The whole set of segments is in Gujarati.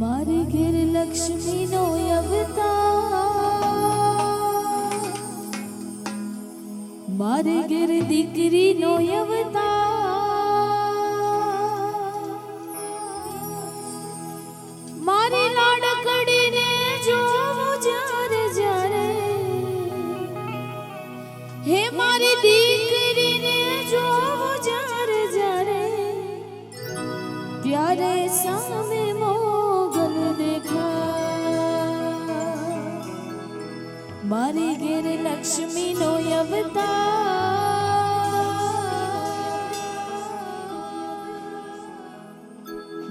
મારી ઘેર લક્ષ્મીનો અવતાર, મારે ઘેર દીકરીનો અવતાર, મારી લાડકડીને જોવું જ્યારે જ્યારે, હે મારી દીકરીને જોવું જ્યારે જ્યારે, ત્યારે સામે મોગલ દેખાય। મારી ઘેર લક્ષ્મીનો અવતાર,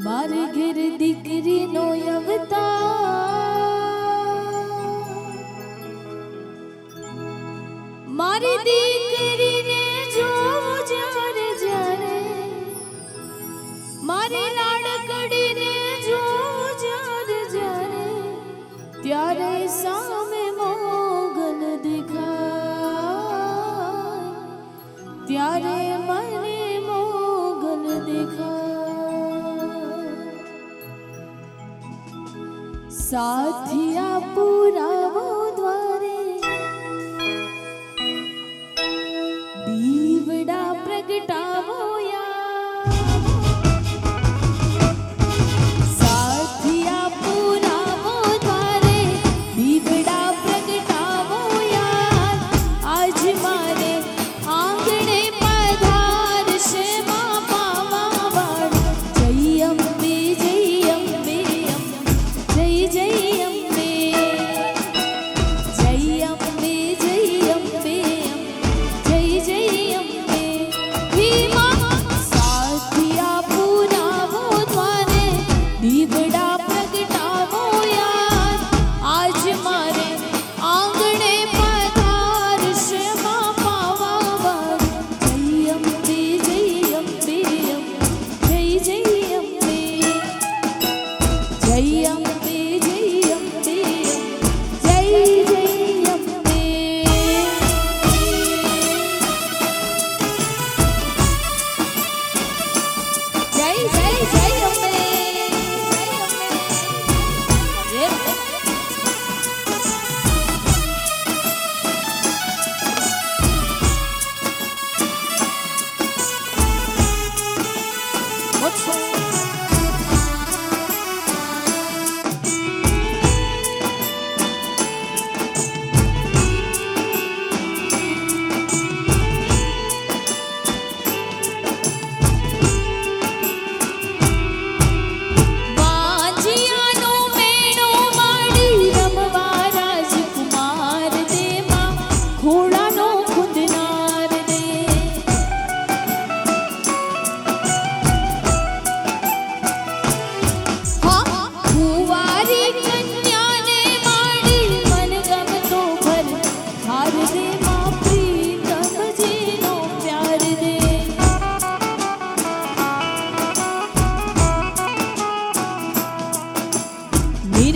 મારી ઘેર દીકરીનો અવતાર, મારી દીકરીને જોવું જ્યારે જ્યારે, મારી લાડકડીને જોવું જ્યારે જ્યારે, ત્યારે સામે મોગલ દેખાય, ત્યારે મને મોગલ દેખાય। સાથિયા પુરાવો દ્વારે, દીવડા પ્રગટાવો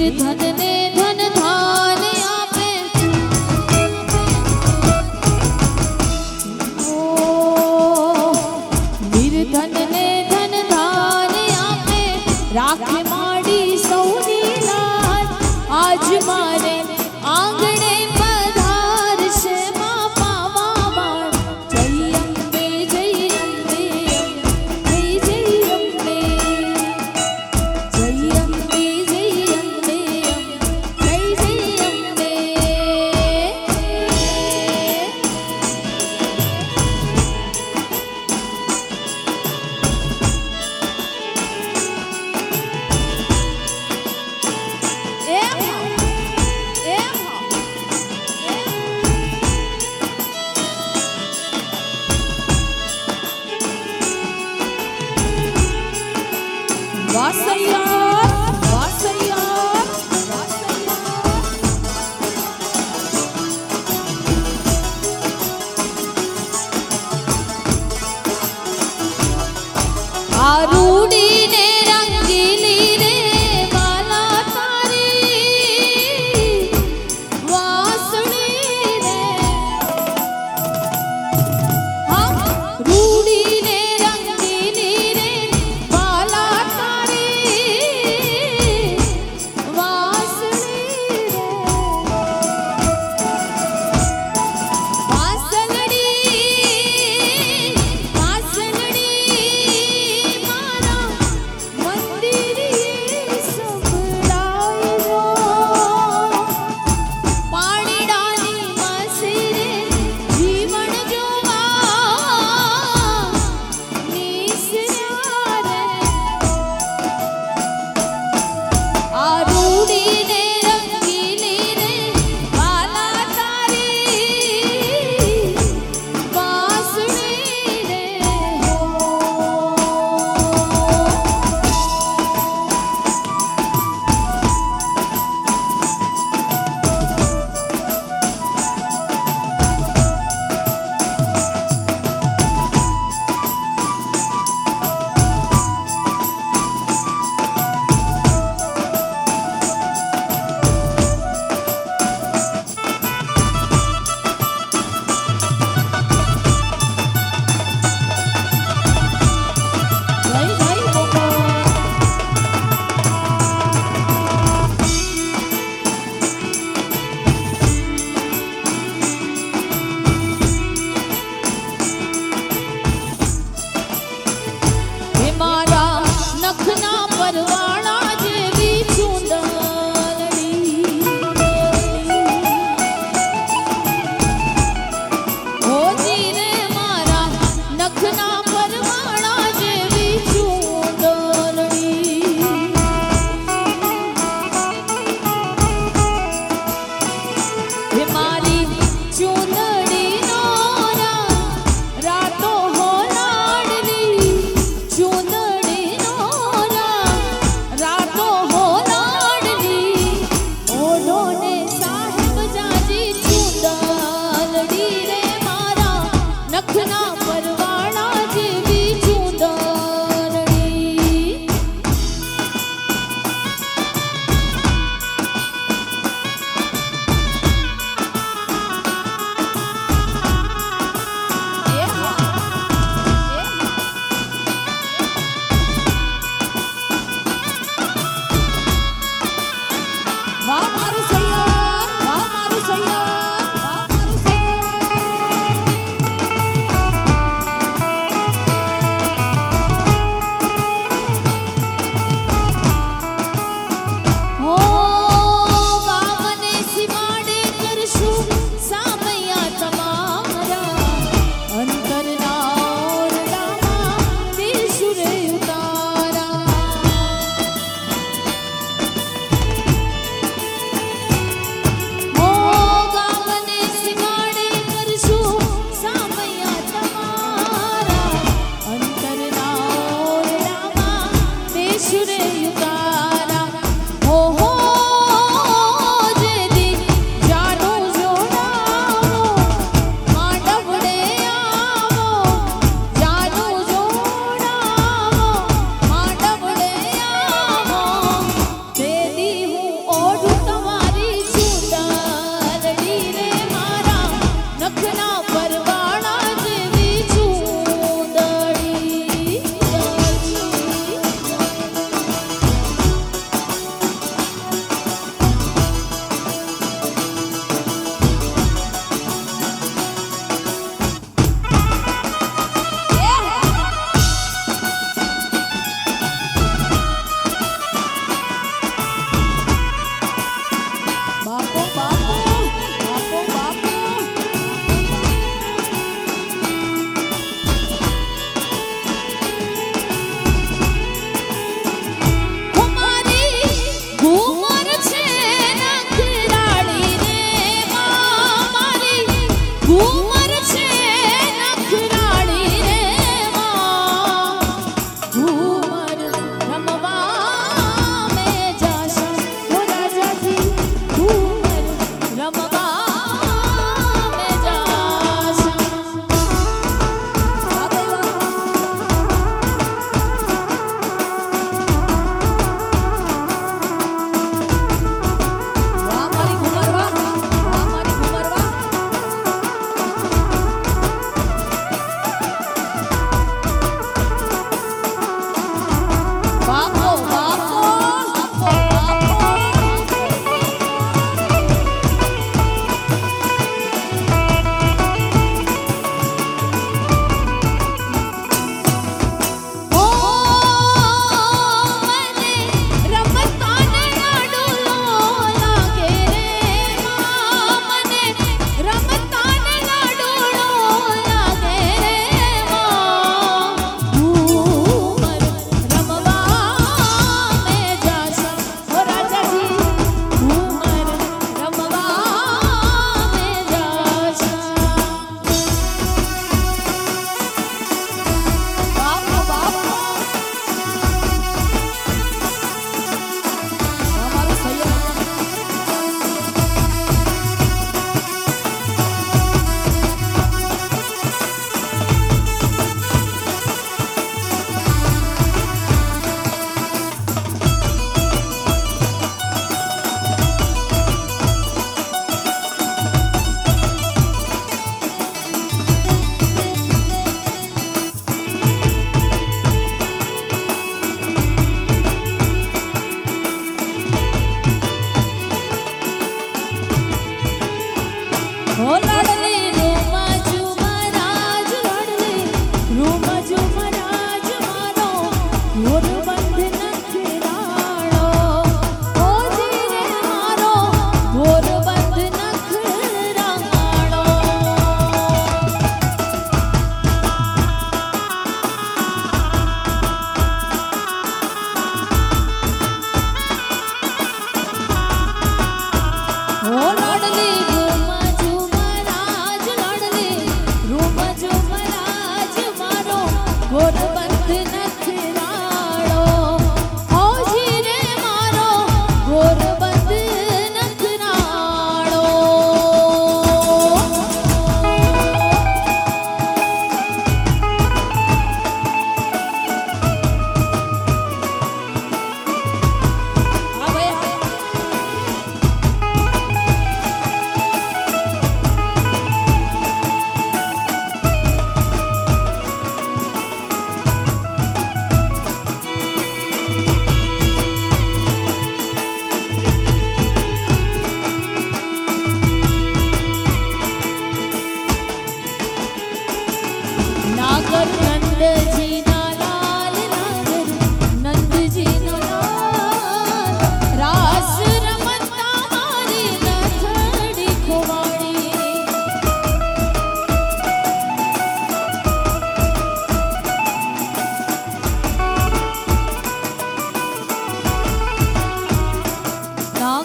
ધન ને ધન ધાન આપે, નિર્ધન ને ધન ધાન આપે, રાખે માડી સૌની લાજ, આજ મારે આંગણે પધારશે માં પાવા બાળ। જય અંબે જય અંબે જય જય અંબે, જય અંબે જય અંબે જય જય અંબે। વાસૈયા વાસૈયા આ રૂડીને રંગીલી રે વાલા તારી વાસણી રે, હા રૂડીને રંગીલી રે વાલા તારી પરવાળા જેવી ચૂંદડી ઓજી રે મારા નખના પરવાળા જેવી ચૂંદડી હે મારી ચૂંદડીનો રાતો હો લાડલી ચૂંદડીનો રાતો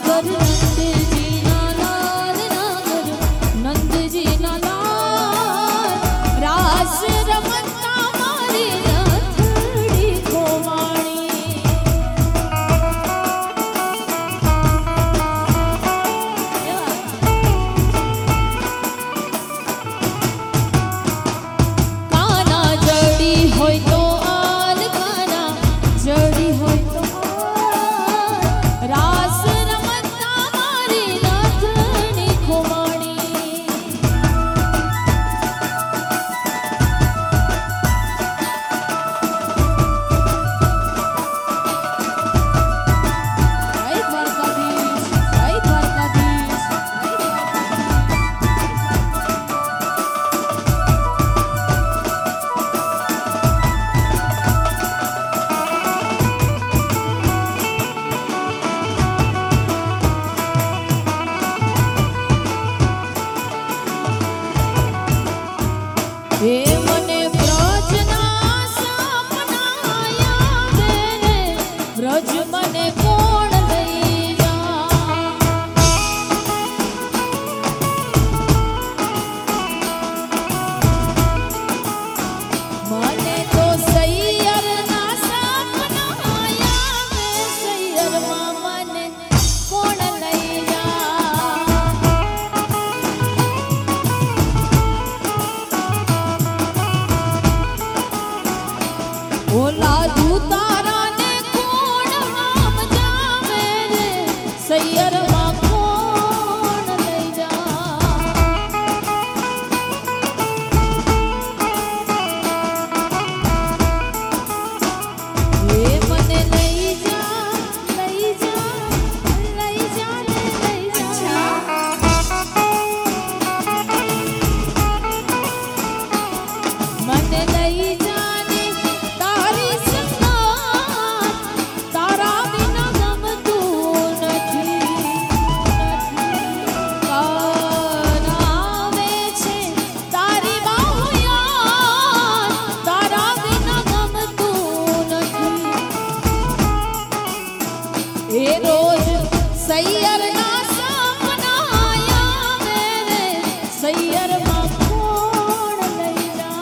નાગર નંદજી ના લાલ, નાગર નંદજી ના લાલ, રાસ રમતા મારી નથડી ખોવાણી. કાના જડી હોય તો આલ, કાના જડી હોય તો આલ, રાસ રમતા મારી નથડી ખોવાણી. જય દ્વારકાધીશ, જય દ્વારકાધીશ, જય દ્વારકાધીશ. હે મને બ્રજના સપના યાદ રે, બ્રજ મને કોણ લઈ જા. મને તો સૈયરના સપના યાદ, સૈયરમાં મને કોણ લઈ જા. ઓલા દૂતારાને કોણ નામ જાવે રે, સૈયરમાં કોણ લઈ જા. હે મને લઈ જા, લઈ જા, લઈ જા ને લઈ જા. મને લઈ જા ને તારી સંગાત, તારા વિના ગમતું નથી. કાન આવે છે તારી બાહુ યાદ, તારા વિના ગમતું નથી. એ રોજ સૈયરના સપના આવે રે, સૈયરમાં કોણ લઈ જા.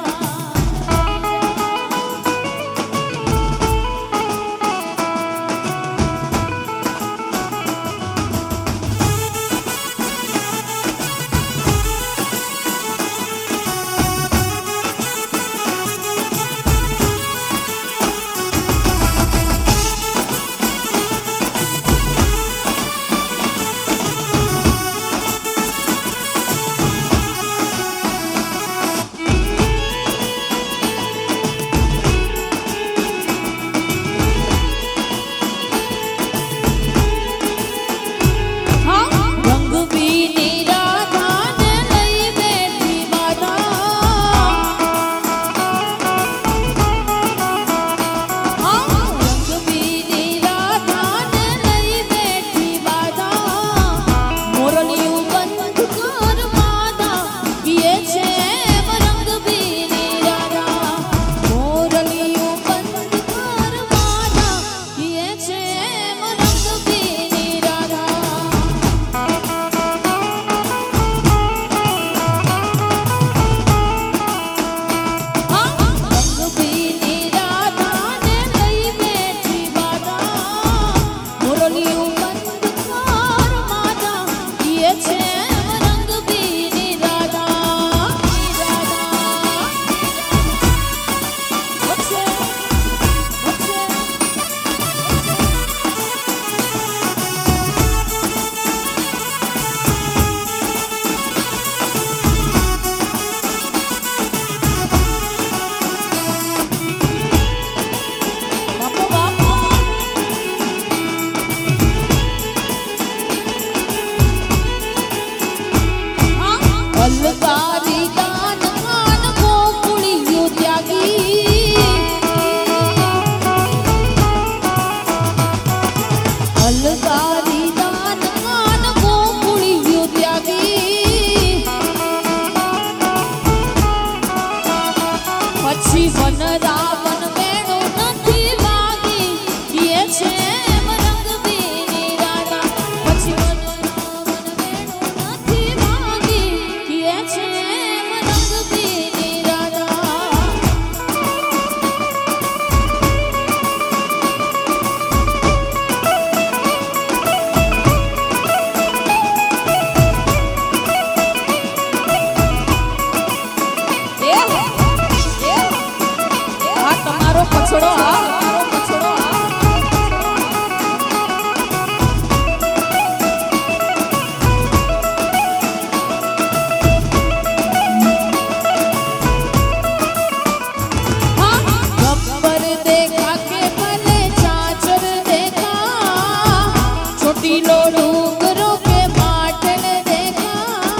ચોટીલો ડુંગરો કે માટણ દેખા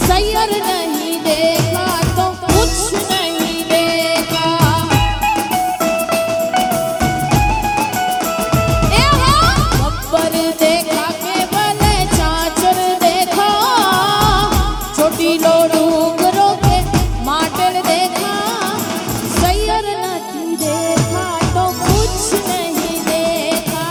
સૈયર નહીં દેખા તો કુછ નહીં દેખા એ હો ગબ્બર દેખા કે ભલે ચાચર દેખા ચોટીલો ડુંગરો કે માટણ દેખા સૈયર નથી દેખા તો કુછ નહીં દેખા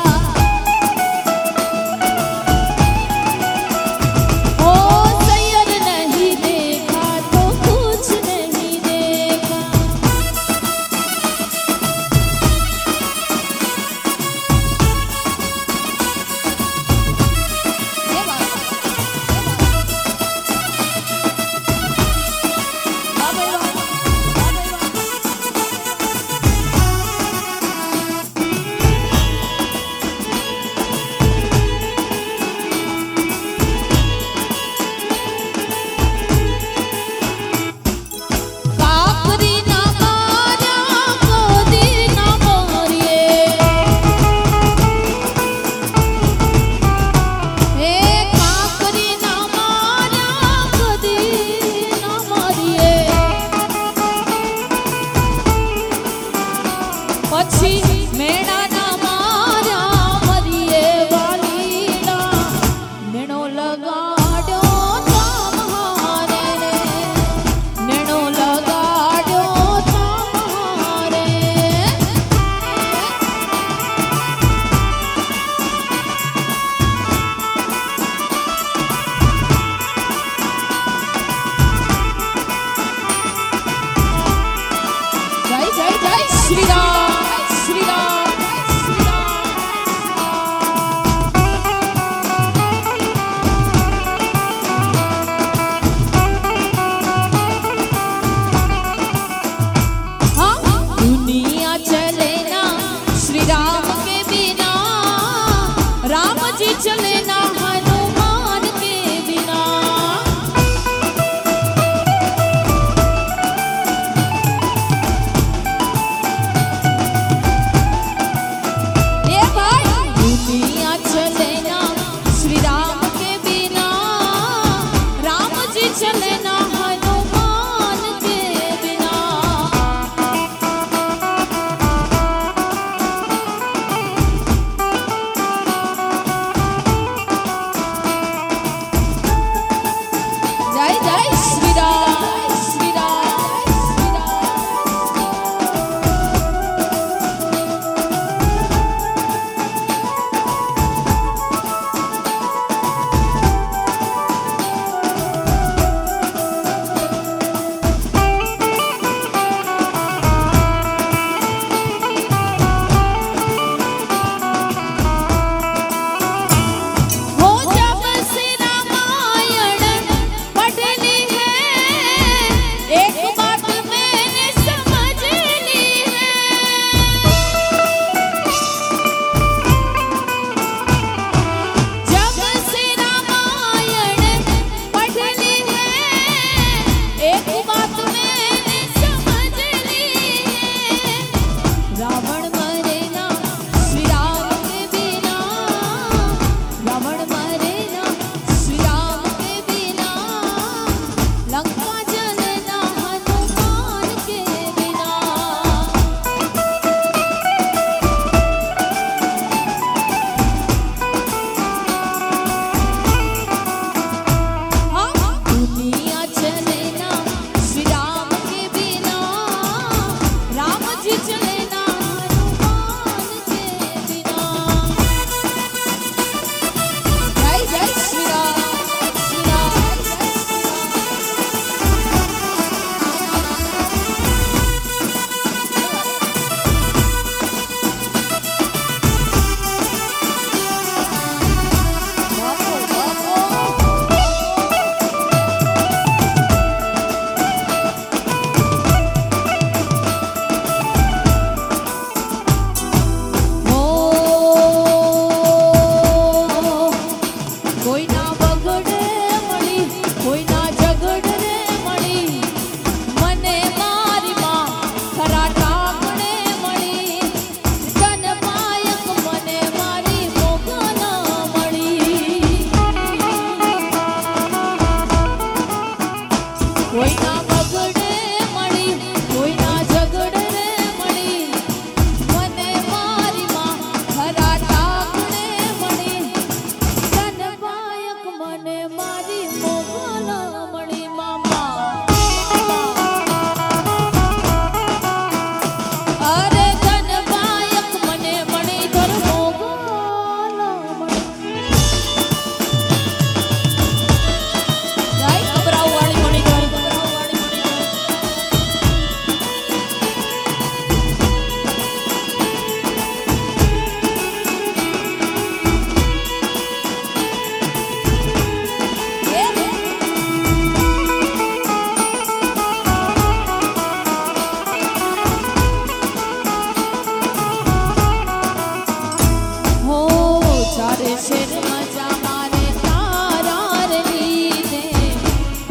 ચારે શેર મજા મારે તારા રે લીધે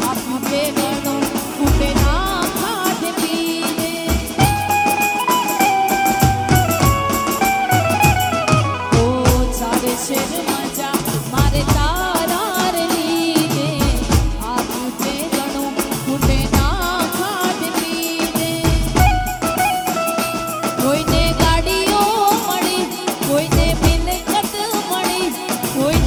આપ્યું તે ગણું ખૂટે ના ખાધ પીને ઓ ચારે શેર મજા મારે તારા રે લીધે આપ્યું તે ગણું ખૂટે ના ખાધ પીને કોઈને ગાડીઓ મળી કોઈને મિલકત મળી કોઈને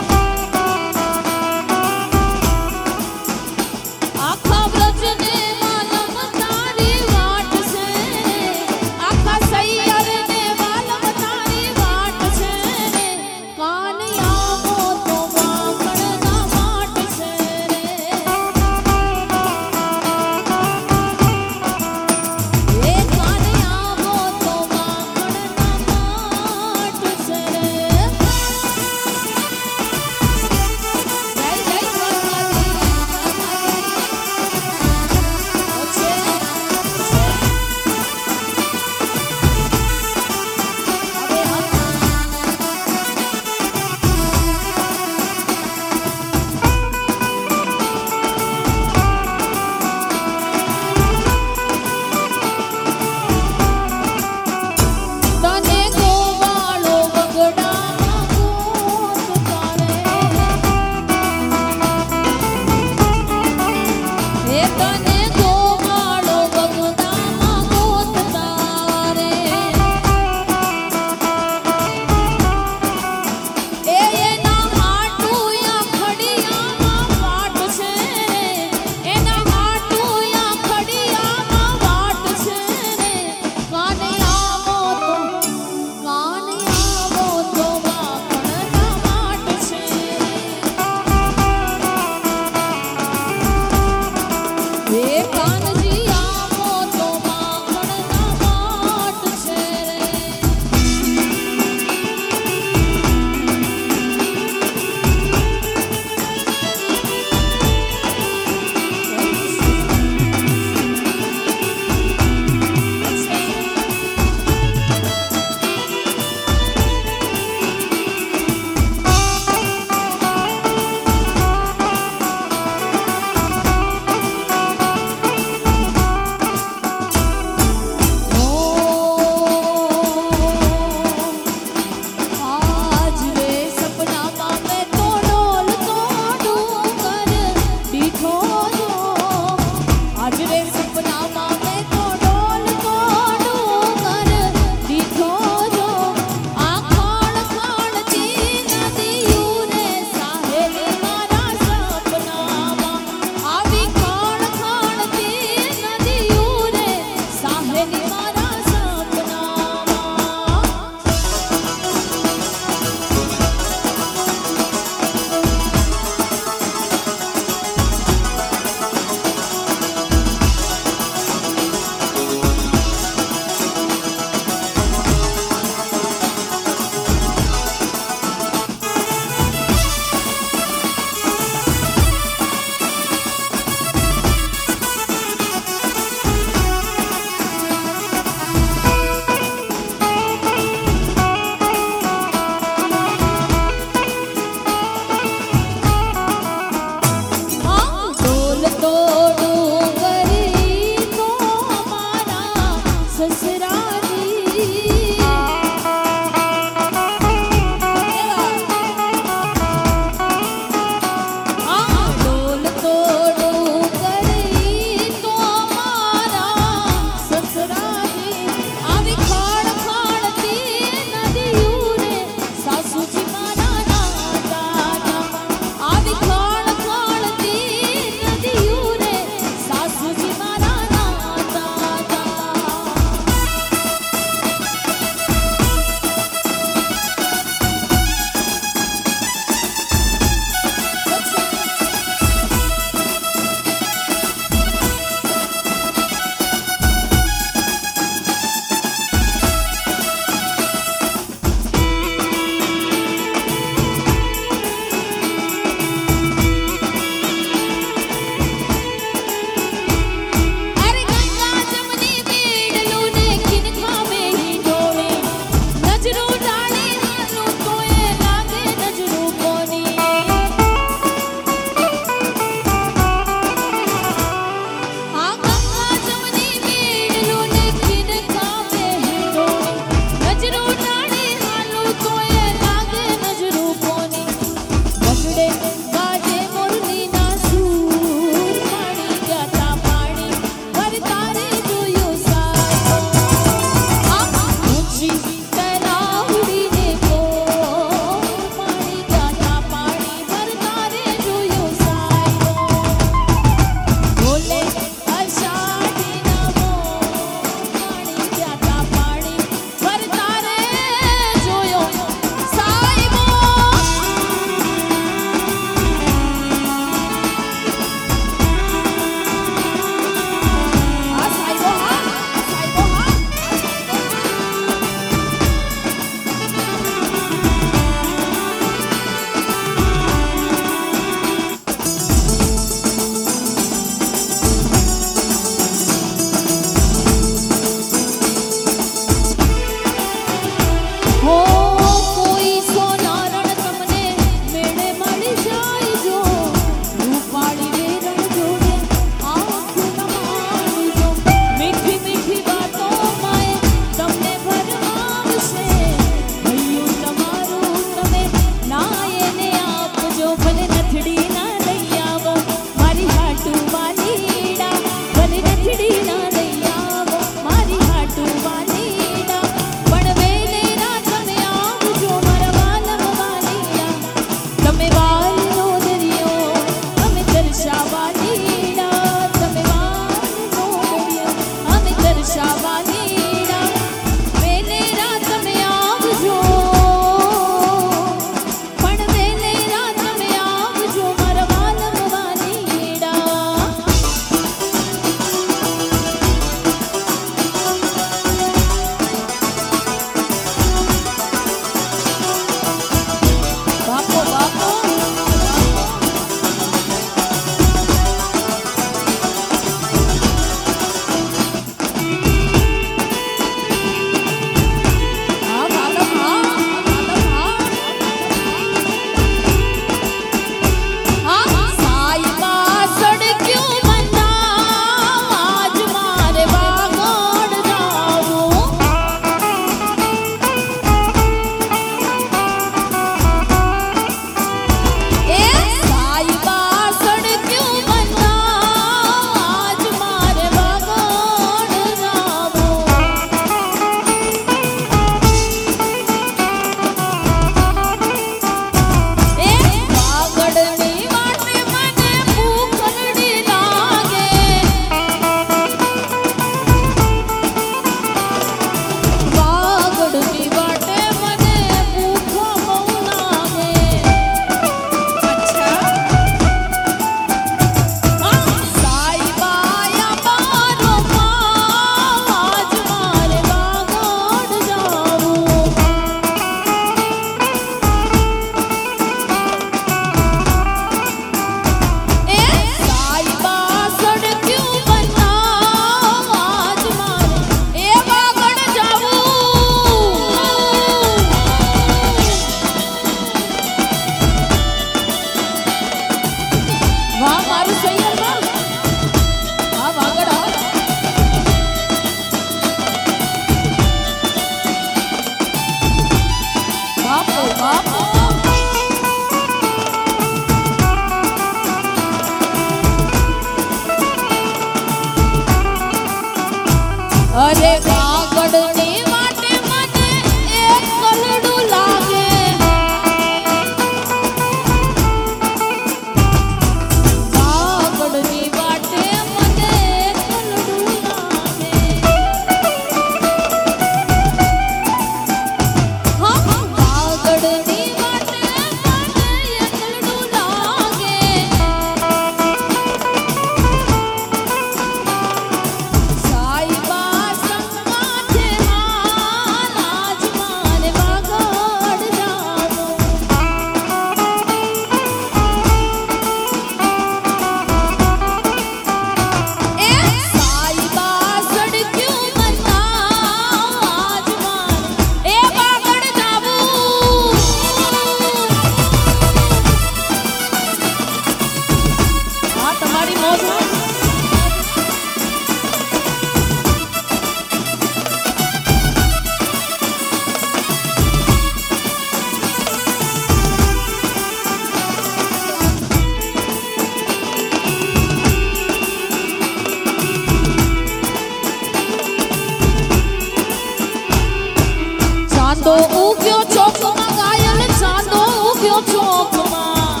ચાંદો ઉગ્યો ચોકમાં ગાયલ ચાંદો ઉગ્યો ચોકમાં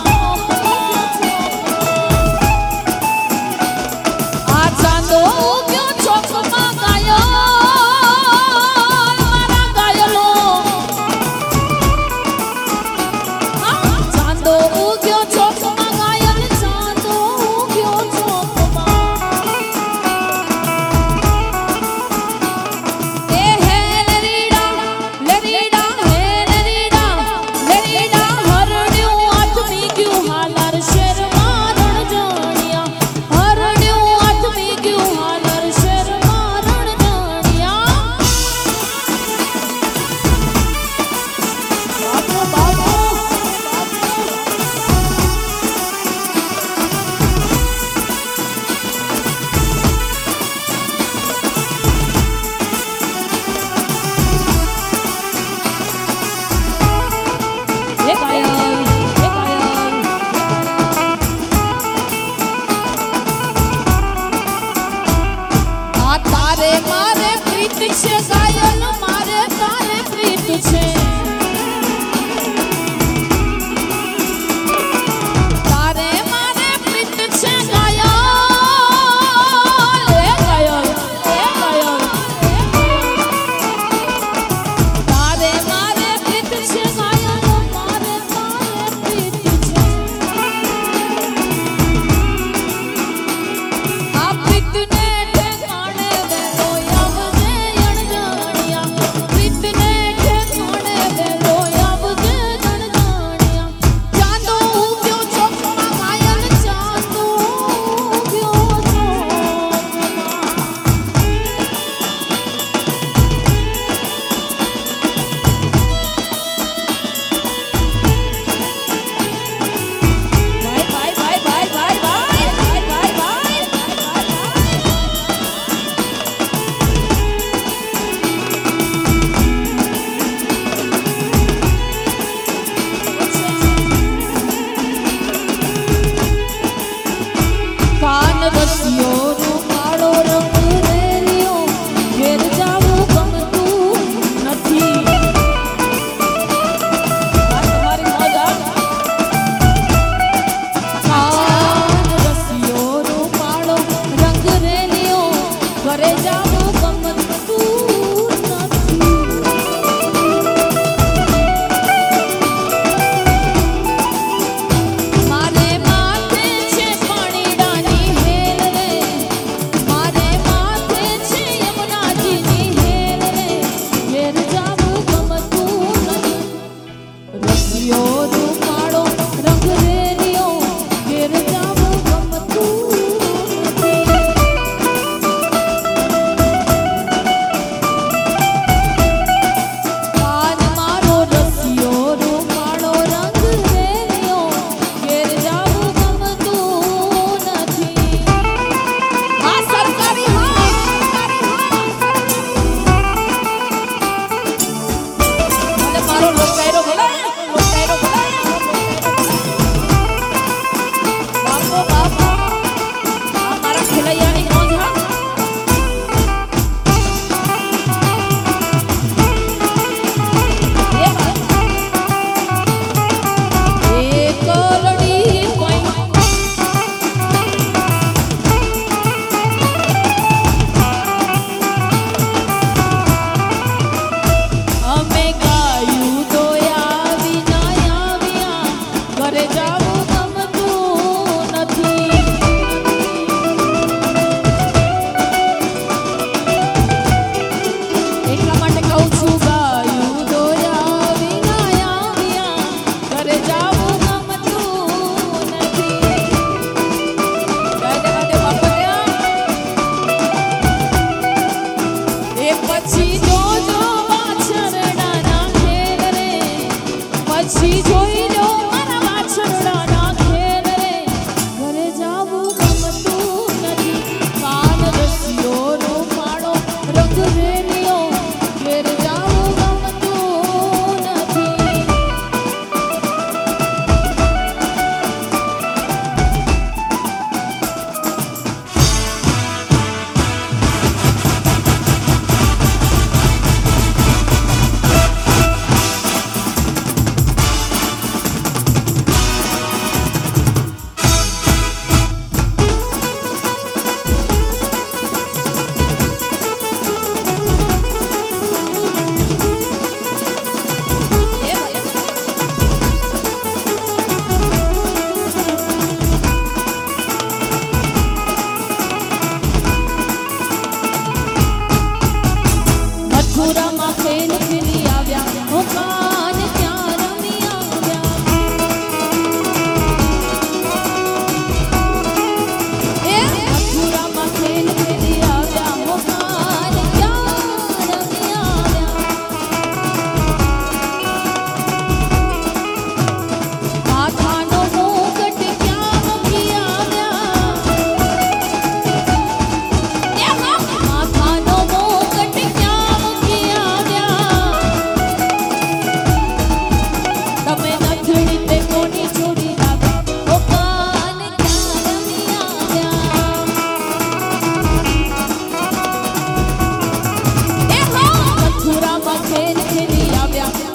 આ ચાંદો ઉગ્યો ચોકમાં ગાયલ મારા ગાયલો ચાંદો ઉગ્યો ચોકમાં ગાયલ ચાંદો ઉગ્યો ચોકમાં એ હે લરીડા હે લરીડા હરડ્યું આઠમી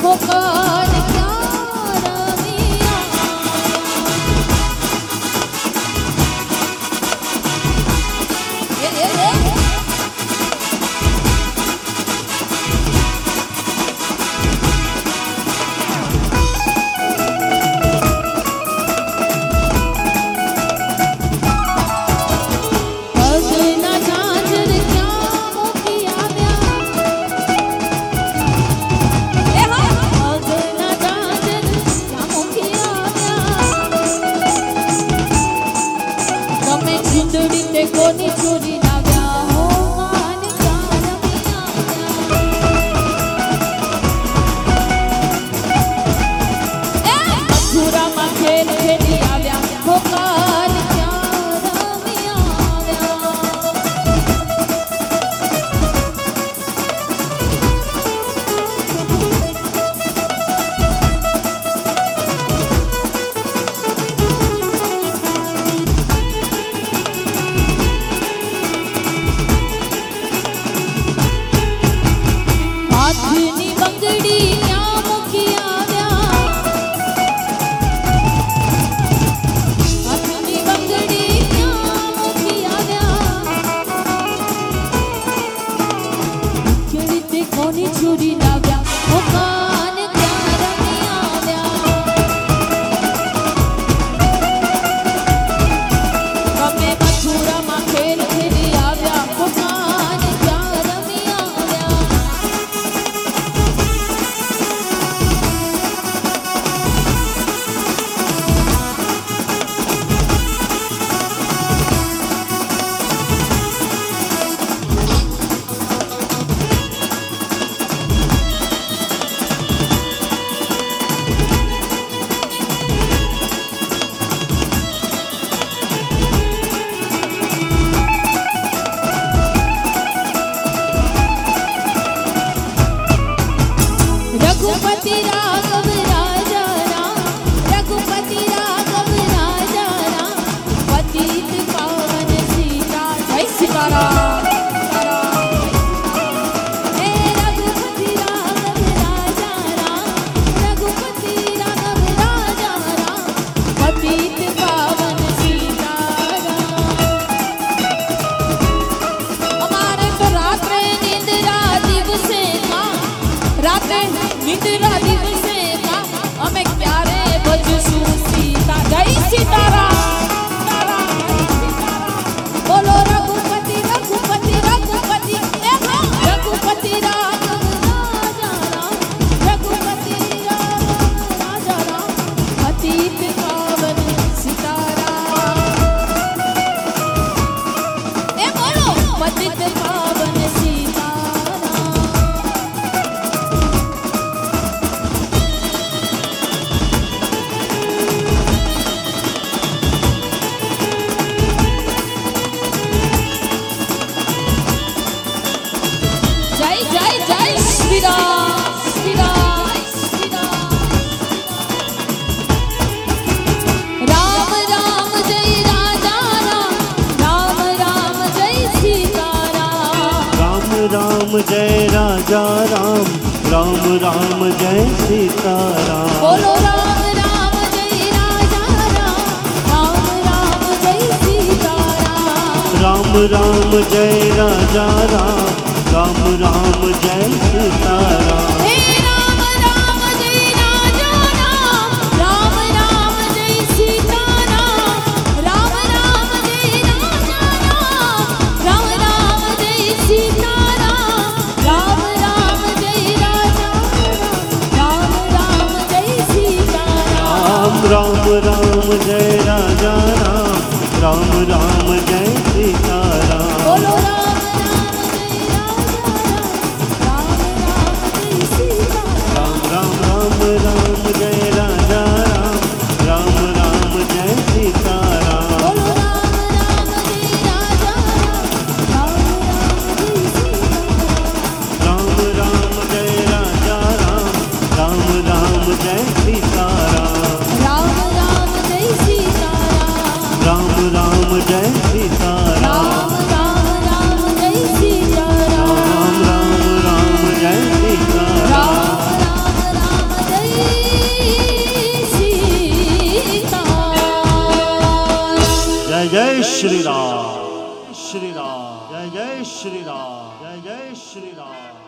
वो कौन क्या रमिया। કોની ચોરી લાવ્યા હો માન મથુરામાં ખેલ ખેલી આવ્યા હો કાન ક્યાં રમી આવ્યા। હાથની બંગડી ક્યાં મૂકી આવ્યા। હાથની બંગડી ક્યાં મૂકી આવ્યા। ખેડીતે કોની ચોરી લાવ્યા હો કાન ક્યાં રમી આવ્યા। તમે મથુરામાં ખેલ ખેલી આવ્યા હો કાન ક્યાં રમી આવ્યા। रघुपति राघव राजा राम, रघुपति राघव राजा राम, पतित पावन सीता जय सीताराम। हे रघुपति राघव राजा राम, रघुपति राघव राजा राम, पतित पावन सीताराम। हमारे तो रात्रे निंद्रा दिवसे का, रात्रे निंद्रा दिवसे का, અમે ક્યારે ભજશું સીતા જય સીતારામ। બોલો રઘુપતિ રઘુપતિ રઘુપતિ રઘુપતિ રાઘવ રાજા રામ, રઘુપતિ રાઘવ રાજા રામ, પતિત પાવન સીતારામ। એ બોલો પતિત પાવન સીતારામ। जय जय जय श्री राम श्री राम श्री राम। राम राम जय राजा राम, राम राम जय सीताराम। राम राम जय राजा राम, राम राम जय सीताराम। बोलो राम राम जय राजा राम, राम राम जय सीताराम। राम राम जय राजा राम, राम राम जय सीताराम। हे राम राम जय राजा राम, राम राम जय सीताराम। राम राम जय राजा राम, राम राम जय सीताराम। राम राम जय राजा राम, राम राम जय सीताराम। राम राम जय राजा राम, राम राम जय सीताराम। बोलो राम राम जय राजा राम, राम राम जय सीताराम। राम राम राम जय राजा राम, राम राम जय सीताराम। राम राम जय सीताराम। राम राम जय सीताराम। राम राम जय सीताराम। राम राम जय सीताराम। राम राम जय जय श्री राम, श्री राम, जय जय श्री राम, जय जय श्री राम।